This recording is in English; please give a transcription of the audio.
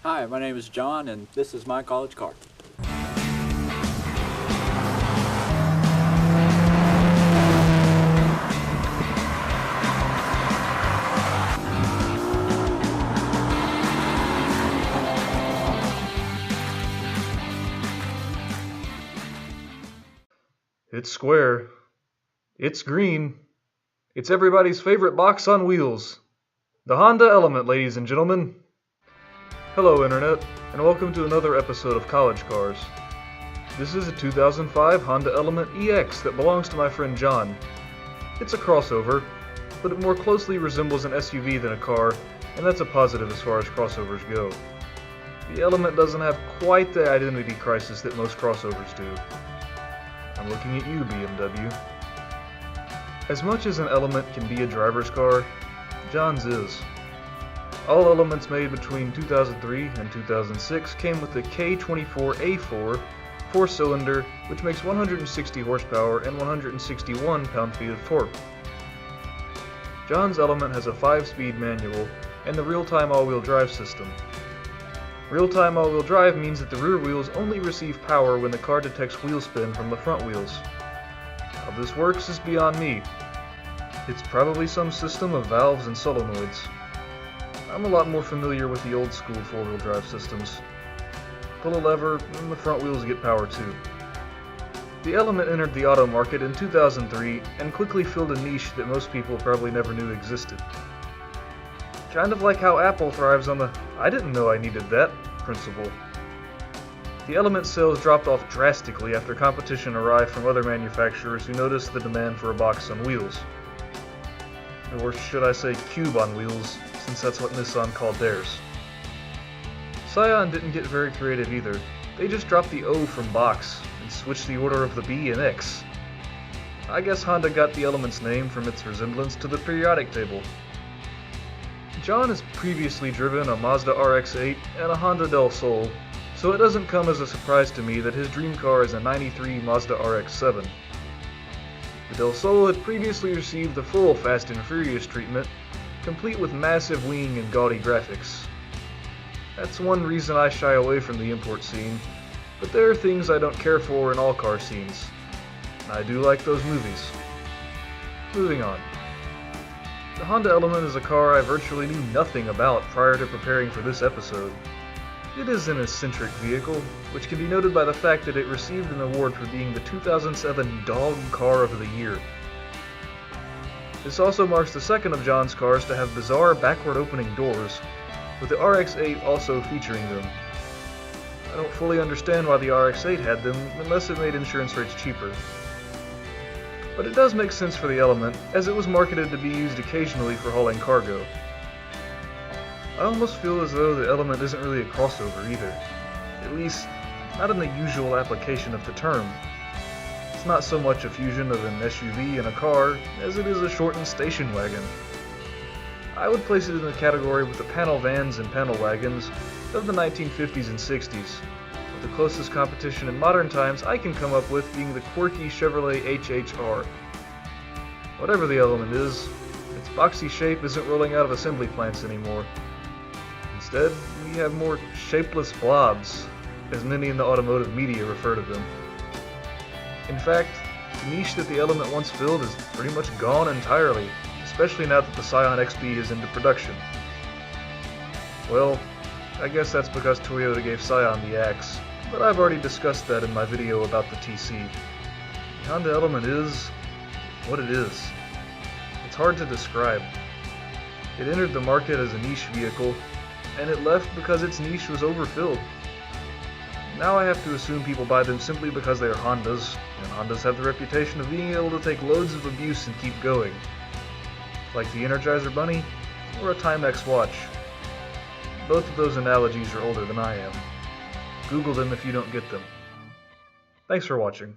Hi, my name is John, and this is my college car. It's square. It's green. It's everybody's favorite box on wheels. The Honda Element, ladies and gentlemen. Hello, Internet, and welcome to another episode of College Cars. This is a 2005 Honda Element EX that belongs to my friend John. It's a crossover, but it more closely resembles an SUV than a car, and that's a positive as far as crossovers go. The Element doesn't have quite the identity crisis that most crossovers do. I'm looking at you, BMW. As much as an Element can be a driver's car, John's is. All Elements made between 2003 and 2006 came with the K24A4 4-cylinder, which makes 160 horsepower and 161 pound-feet of torque. John's Element has a 5-speed manual and the real-time all-wheel drive system. Real-time all-wheel drive means that the rear wheels only receive power when the car detects wheel spin from the front wheels. How this works is beyond me. It's probably some system of valves and solenoids. I'm a lot more familiar with the old-school 4-wheel drive systems. Pull a lever, and the front wheels get power too. The Element entered the auto market in 2003 and quickly filled a niche that most people probably never knew existed. Kind of like how Apple thrives on the "I didn't know I needed that" principle. The Element sales dropped off drastically after competition arrived from other manufacturers who noticed the demand for a box on wheels. Or should I say cube on wheels, since that's what Nissan called theirs. Scion didn't get very creative either. They just dropped the O from box and switched the order of the B and X. I guess Honda got the Element's name from its resemblance to the periodic table. John has previously driven a Mazda RX-8 and a Honda Del Sol, so it doesn't come as a surprise to me that his dream car is a '93 Mazda RX-7. The Del Sol had previously received the full Fast and Furious treatment, complete with massive wing and gaudy graphics. That's one reason I shy away from the import scene, but there are things I don't care for in all car scenes. I do like those movies. Moving on. The Honda Element is a car I virtually knew nothing about prior to preparing for this episode. It is an eccentric vehicle, which can be noted by the fact that it received an award for being the 2007 Dog Car of the Year. This also marks the second of John's cars to have bizarre backward-opening doors, with the RX-8 also featuring them. I don't fully understand why the RX-8 had them, unless it made insurance rates cheaper. But it does make sense for the Element, as it was marketed to be used occasionally for hauling cargo. I almost feel as though the Element isn't really a crossover either. At least, not in the usual application of the term. It's not so much a fusion of an SUV and a car, as it is a shortened station wagon. I would place it in the category with the panel vans and panel wagons of the 1950s and 60s, with the closest competition in modern times I can come up with being the quirky Chevrolet HHR. Whatever the Element is, its boxy shape isn't rolling out of assembly plants anymore. Instead, we have more shapeless blobs, as many in the automotive media refer to them. In fact, the niche that the Element once filled is pretty much gone entirely, especially now that the Scion XB is into production. Well, I guess that's because Toyota gave Scion the axe, but I've already discussed that in my video about the TC. The Honda Element is what it is. It's hard to describe. It entered the market as a niche vehicle, and it left because its niche was overfilled. Now I have to assume people buy them simply because they are Hondas, and Hondas have the reputation of being able to take loads of abuse and keep going. Like the Energizer Bunny, or a Timex watch. Both of those analogies are older than I am. Google them if you don't get them. Thanks for watching.